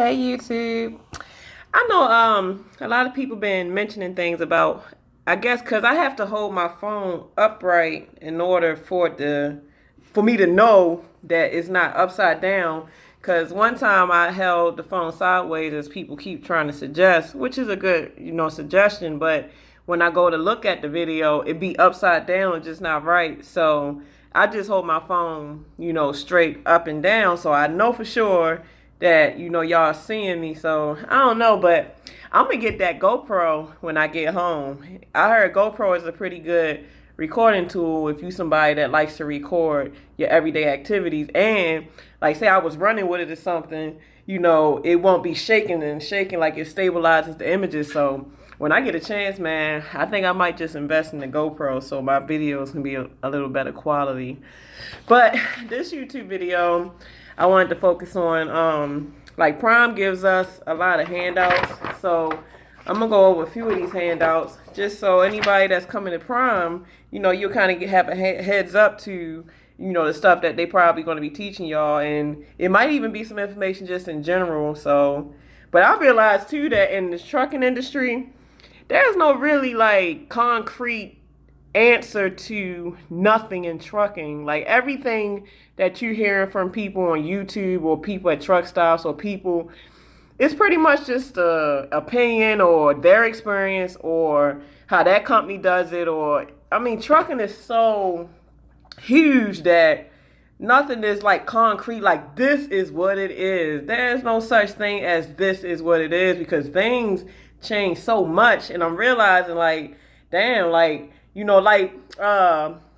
Hey YouTube. I know a lot of people been mentioning things about I guess cuz I have to hold my phone upright in order for me to know that it's not upside down cuz one time I held the phone sideways as people keep trying to suggest, which is a good, suggestion, but when I go to look at the video, it be upside down, just not right. So I just hold my phone, straight up and down so I know for sure that y'all seeing me. So I don't know, but I'm gonna get that GoPro when I get home. I heard GoPro is a pretty good recording tool if you somebody that likes to record your everyday activities, and like say I was running with it or something, it won't be shaking and shaking, like it stabilizes the images. So when I get a chance, man, I think I might just invest in the GoPro so my videos can be a little better quality. But this YouTube video, I wanted to focus on like Prime gives us a lot of handouts. So I'm gonna go over a few of these handouts just so anybody that's coming to Prime, you'll kind of have a heads up to the stuff that they probably going to be teaching y'all, and it might even be some information just in general. So, but I realized too that in the trucking industry, there's no really like concrete answer to nothing in trucking. Like everything that you're hearing from people on YouTube or people at truck stops or people, it's pretty much just a opinion or their experience or how that company does it. Or I mean, trucking is so huge that nothing is like concrete, like this is what it is. There's no such thing as this is what it is because things change so much. And I'm realizing like, damn, like,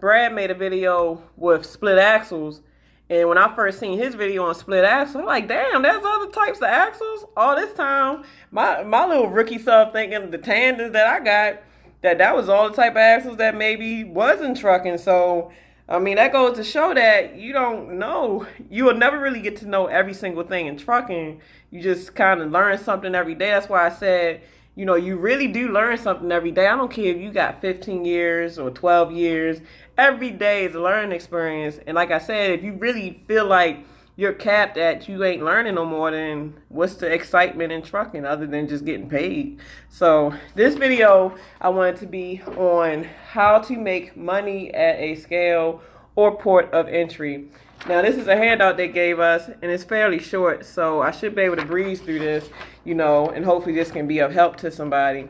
Brad made a video with split axles. And when I first seen his video on split axles, I'm like, damn, there's other types of axles. All this time, my little rookie self thinking the tandems that I got, that was all the type of axles that maybe wasn't trucking. So I mean, that goes to show that you don't know. You will never really get to know every single thing in trucking. You just kind of learn something every day. That's why I said, you really do learn something every day. I don't care if you got 15 years or 12 years. Every day is a learning experience. And like I said, if you really feel like you're capped at you ain't learning no more, then what's the excitement in trucking other than just getting paid? So this video I wanted to be on how to make money at a scale or port of entry. Now this is a handout they gave us and it's fairly short, so I should be able to breeze through this, and hopefully this can be of help to somebody.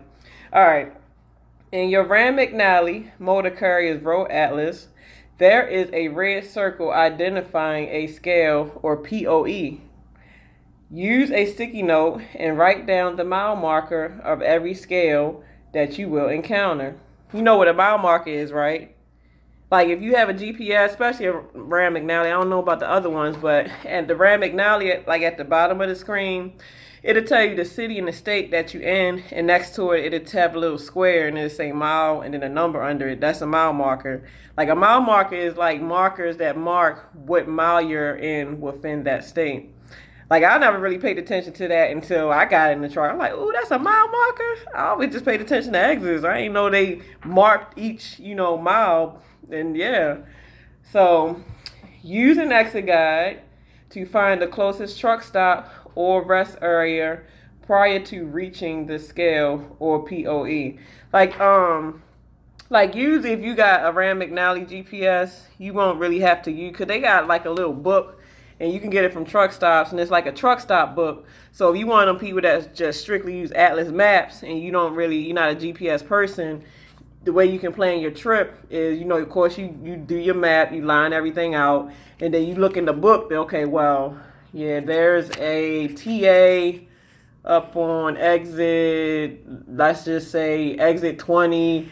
All right. In your Rand McNally Motor Carrier's Road Atlas, there is a red circle identifying a scale or POE. Use a sticky note and write down the mile marker of every scale that you will encounter. You know what a mile marker is, right? Like if you have a GPS, especially a Rand McNally, I don't know about the other ones, but at the Rand McNally, like at the bottom of the screen, it'll tell you the city and the state that you're in, and next to it, it'll have a little square and it'll say mile and then a number under it. That's a mile marker. Like a mile marker is like markers that mark what mile you're in within that state. Like I never really paid attention to that until I got in the truck. I'm like, ooh, that's a mile marker. I always just paid attention to exits. I didn't know they marked each, mile. And yeah. So use an exit guide to find the closest truck stop or rest area prior to reaching the scale or POE. Like usually if you got a Rand McNally GPS, you won't really have to use, because they got like a little book and you can get it from truck stops, and it's like a truck stop book. So if you want them people that just strictly use Atlas maps and you're not a GPS person, the way you can plan your trip is, of course, you do your map, you line everything out, and then you look in the book, okay, well, yeah, there's a TA up on exit, let's just say exit 20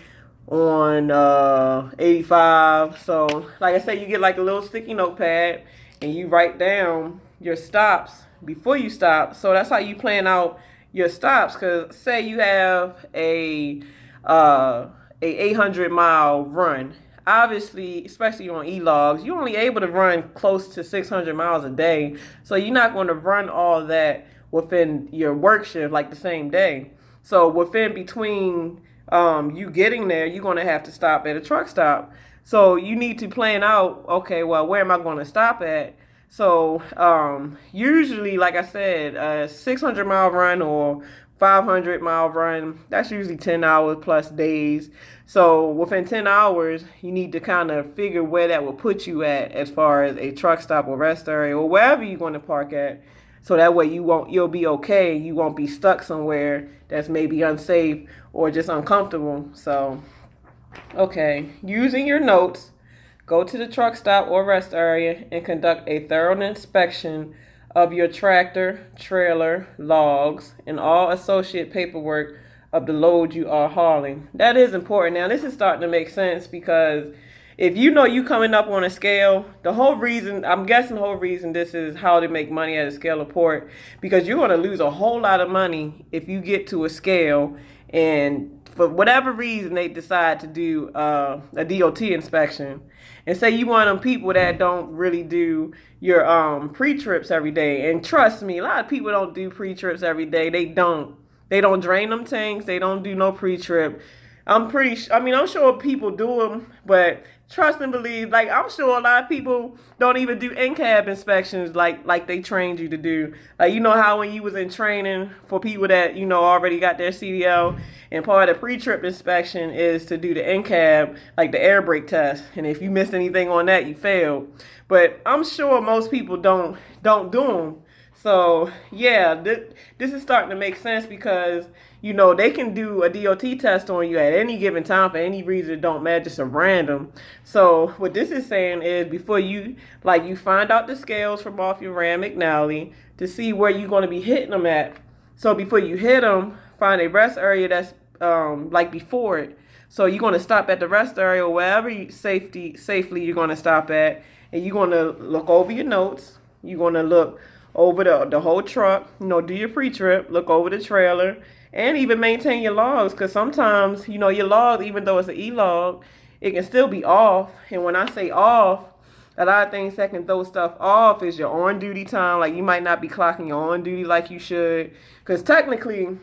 on 85. So, like I said, you get like a little sticky notepad, and you write down your stops before you stop. So that's how you plan out your stops, because say you have a 800-mile run. Obviously, especially on e-logs, you're only able to run close to 600 miles a day. So you're not going to run all that within your work shift like the same day. So within between you getting there, you're going to have to stop at a truck stop. So you need to plan out, okay, well, where am I going to stop at? So usually, like I said, a 600-mile run or 500-mile run, that's usually 10 hours plus days. So within 10 hours, you need to kind of figure where that will put you at as far as a truck stop or rest area or wherever you're going to park at. So that way you'll be okay. You won't be stuck somewhere that's maybe unsafe or just uncomfortable. So, okay, using your notes, go to the truck stop or rest area and conduct a thorough inspection of your tractor, trailer, logs, and all associated paperwork of the load you are hauling. That is important. Now, this is starting to make sense because if you know you coming up on a scale, the whole reason, I'm guessing the whole reason this is how to make money at a scale report, because you're going to lose a whole lot of money if you get to a scale and for whatever reason they decide to do a DOT inspection. And say you one of them people that don't really do your pre-trips every day. And trust me, a lot of people don't do pre-trips every day. They don't. They don't drain them tanks. They don't do no pre-trip. I'm sure people do them, but trust and believe, like, I'm sure a lot of people don't even do in-cab inspections like they trained you to do. Like, you know how when you was in training for people that, already got their CDL, and part of the pre-trip inspection is to do the in-cab, like the air brake test. And if you missed anything on that, you failed. But I'm sure most people don't do them. So, yeah, this is starting to make sense because, they can do a DOT test on you at any given time for any reason. It don't matter, just a random. So, what this is saying is before you find out the scales from off your Rand McNally to see where you're going to be hitting them at. So, before you hit them, find a rest area that's before it. So, you're going to stop at the rest area or wherever safely you're going to stop at. And you're going to look over your notes. You're going to look over the whole truck, do your pre-trip, look over the trailer, and even maintain your logs, because sometimes, your log, even though it's an e-log, it can still be off. And when I say off, a lot of things that can throw stuff off is your on-duty time. Like, you might not be clocking your on-duty like you should, because technically,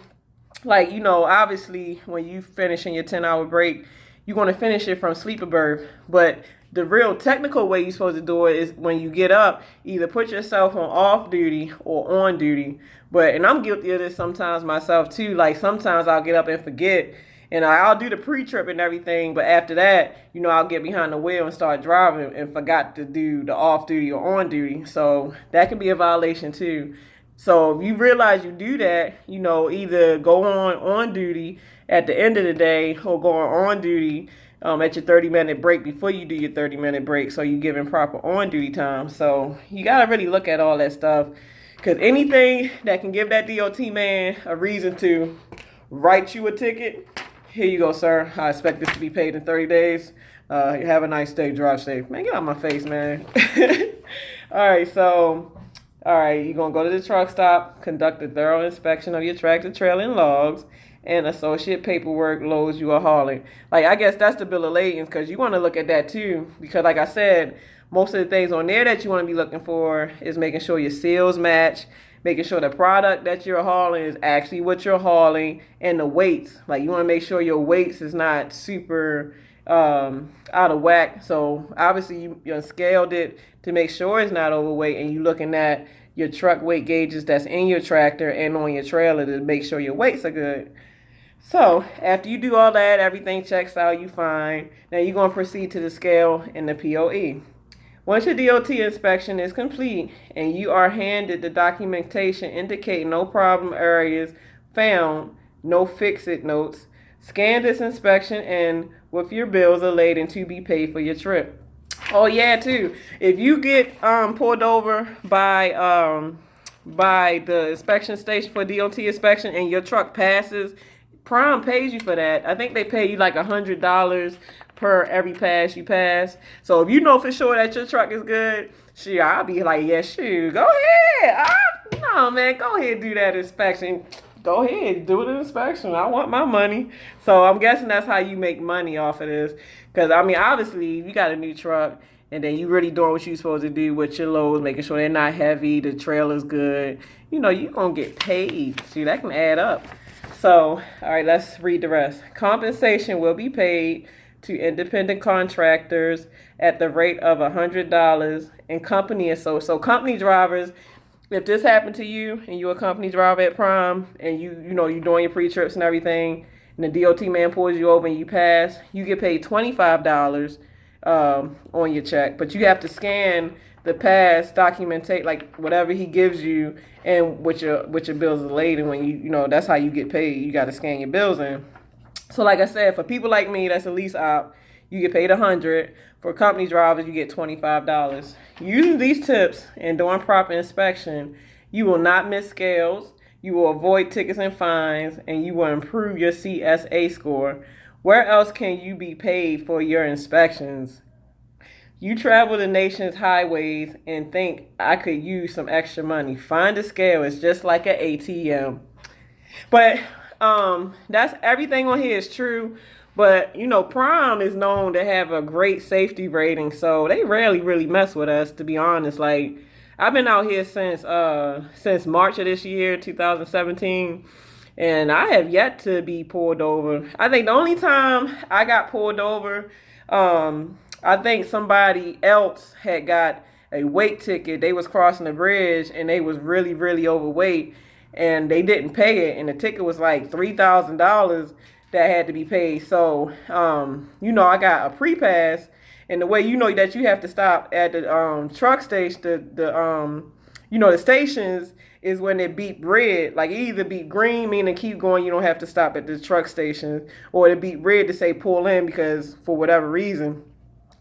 obviously, when you finish in your 10-hour break, you're going to finish it from sleeper berth, but the real technical way you're supposed to do it is when you get up, either put yourself on off duty or on duty. And I'm guilty of this sometimes myself too. Like, sometimes I'll get up and forget, and I'll do the pre-trip and everything, but after that, I'll get behind the wheel and start driving and forgot to do the off duty or on duty. So that can be a violation too. So if you realize you do that, either go on duty at the end of the day or go on duty at your 30-minute break before you do your 30-minute break, so you're giving proper on-duty time. So you got to really look at all that stuff, because anything that can give that DOT man a reason to write you a ticket, here you go, sir. I expect this to be paid in 30 days. Have a nice day. Drive safe. Man, get out of my face, man. All right, you're going to go to the truck stop, conduct a thorough inspection of your tractor, trailer, and logs, and associate paperwork, loads you are hauling. Like, I guess that's the bill of lading, because you want to look at that too, because like I said, most of the things on there that you want to be looking for is making sure your seals match, making sure the product that you're hauling is actually what you're hauling, and the weights. Like, you want to make sure your weights is not super out of whack. So obviously you scaled it to make sure it's not overweight, and you looking at your truck weight gauges that's in your tractor and on your trailer to make sure your weights are good. So after you do all that, everything checks out, you fine. Now you're going to proceed to the scale and the POE. Once your DOT inspection is complete and you are handed the documentation indicating no problem areas found, no fix-it notes, scan this inspection and with your bills are laden to be paid for your trip. Oh yeah, too. If you get pulled over by the inspection station for DOT inspection and your truck passes, Prime pays you for that. I think they pay you like $100 per every pass you pass. So if you know for sure that your truck is good, shoot, I'll be like, yeah, shoot, go ahead. No, man, go ahead and do that inspection. Go ahead, do the inspection. I want my money. So I'm guessing that's how you make money off of this. Because, obviously, if you got a new truck and then you really doing what you're supposed to do with your loads, making sure they're not heavy, the trailer's good, you're going to get paid. See, that can add up. So, all right, let's read the rest. Compensation will be paid to independent contractors at the rate of $100 and company and so company drivers, if this happened to you and you're a company driver at Prime and you're doing your pre-trips and everything, and the DOT man pulls you over and you pass, you get paid $25 on your check, but you have to scan the pass, documentate like whatever he gives you, and with your bills are laid, and when that's how you get paid. You got to scan your bills in. So like I said, for people like me, that's a lease op. You get paid $100. For company drivers, you get $25. Using these tips and doing proper inspection, you will not miss scales. You will avoid tickets and fines, and you will improve your CSA score. Where else can you be paid for your inspections? You travel the nation's highways and think I could use some extra money. Find a scale. It's just like an ATM. But that's everything on here is true. But Prime is known to have a great safety rating, so they rarely really mess with us, to be honest. Like, I've been out here since March of this year, 2017, and I have yet to be pulled over. I think the only time I got pulled over, I think somebody else had got a weight ticket. They was crossing the bridge and they was really, really overweight, and they didn't pay it, and the ticket was like $3,000 that had to be paid. So, I got a pre-pass, and the way that you have to stop at the truck station, the stations is when it beep red. Like, it either beep green, meaning keep going, you don't have to stop at the truck station, or it beep red to say pull in because for whatever reason.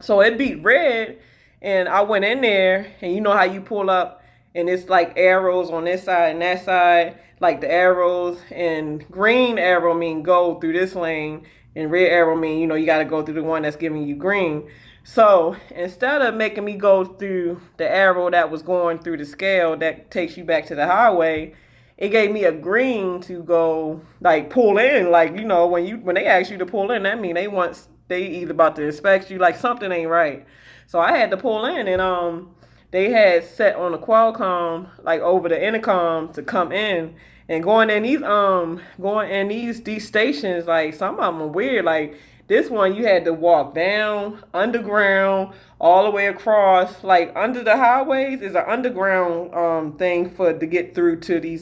So it beat red, and I went in there, and you know how you pull up, and it's like arrows on this side and that side, like the arrows, and green arrow mean go through this lane, and red arrow mean, you got to go through the one that's giving you green. So instead of making me go through the arrow that was going through the scale that takes you back to the highway, it gave me a green to go, like, pull in. Like, when they ask you to pull in, that mean they either about to inspect you, like something ain't right. So I had to pull in, and they had set on the Qualcomm, like over the intercom, to come in. And going in these stations, like some of them are weird. Like this one, you had to walk down underground all the way across. Like under the highways is an underground thing to get through to these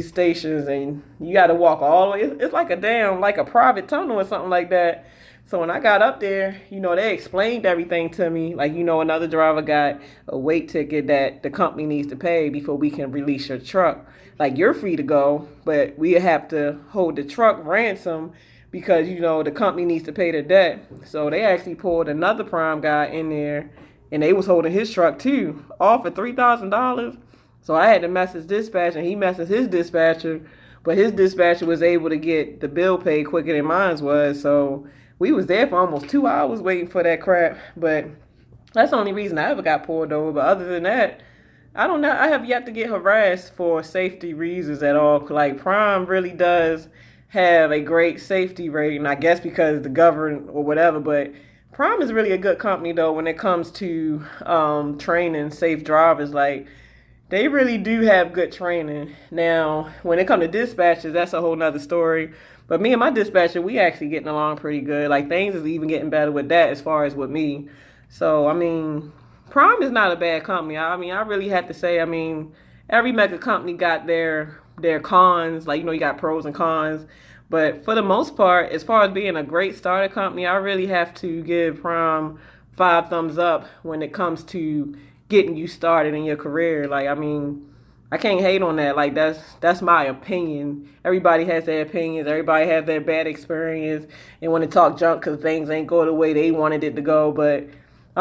stations, and you got to walk all the way. It's like a private tunnel or something like that. So when I got up there, they explained everything to me. Like, another driver got a weight ticket that the company needs to pay before we can release your truck. Like, you're free to go, but we have to hold the truck ransom because, the company needs to pay the debt. So they actually pulled another Prime guy in there, and they was holding his truck too, all for $3,000. So I had to message dispatch, and he messaged his dispatcher, but his dispatcher was able to get the bill paid quicker than mine was. So we was there for almost 2 hours waiting for that crap. But that's the only reason I ever got pulled over. But other than that, I don't know. I have yet to get harassed for safety reasons at all. Like, Prime really does have a great safety rating, I guess because the government or whatever. But Prime is really a good company, though, when it comes to training safe drivers. Like, they really do have good training. Now, when it comes to dispatchers, that's a whole nother story. But me and my dispatcher, we actually getting along pretty good. Like, things is even getting better with that as far as with me. So, Prime is not a bad company. I really have to say, every mega company got their cons. Like, you got pros and cons. But for the most part, as far as being a great starter company, I really have to give Prime 5 thumbs up when it comes to getting you started in your career. Like, I can't hate on that. Like, that's my opinion. Everybody has their opinions. Everybody has their bad experience and want to talk junk because things ain't go the way they wanted it to go. But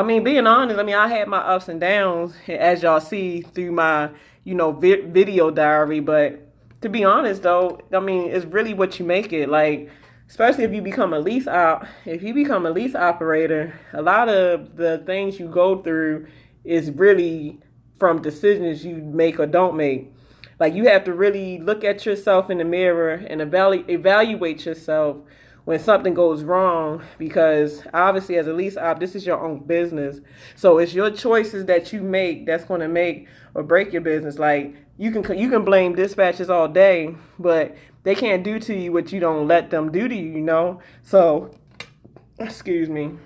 being honest, I had my ups and downs, as y'all see through my video diary. But to be honest, though, it's really what you make it. Like, especially if you become a lease operator, a lot of the things you go through is really from decisions you make or don't make. Like, you have to really look at yourself in the mirror and evaluate yourself when something goes wrong, because obviously as a lease op, this is your own business. So it's your choices that you make that's going to make or break your business. Like, you can blame dispatchers all day, but they can't do to you what you don't let them do to you, So Excuse me.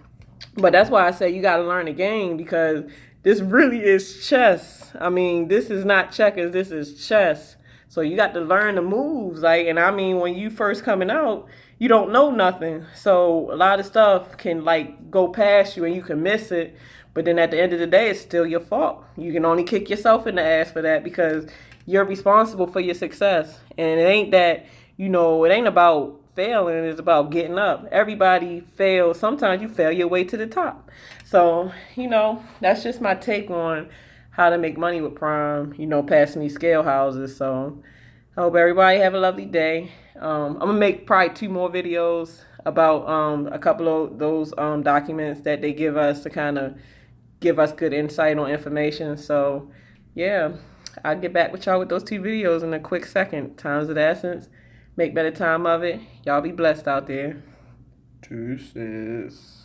But that's why I say you got to learn the game, because this really is chess. I mean, this is not checkers, this is chess. So you got to learn the moves. Like, and I mean, when you first coming out, you don't know nothing. So a lot of stuff can like go past you and you can miss it. But then at the end of the day, it's still your fault. You can only kick yourself in the ass for that, because you're responsible for your success. And it ain't that, it ain't about failing, it's about getting up. Everybody fails. Sometimes you fail your way to the top. So, that's just my take on how to make money with Prime, passing these scale houses. So, I hope everybody have a lovely day. I'm going to make probably 2 more videos about a couple of those documents that they give us to kind of give us good insight on information. So, yeah, I'll get back with y'all with those 2 videos in a quick second. Time's of the essence. Make better time of it. Y'all be blessed out there. Deuces.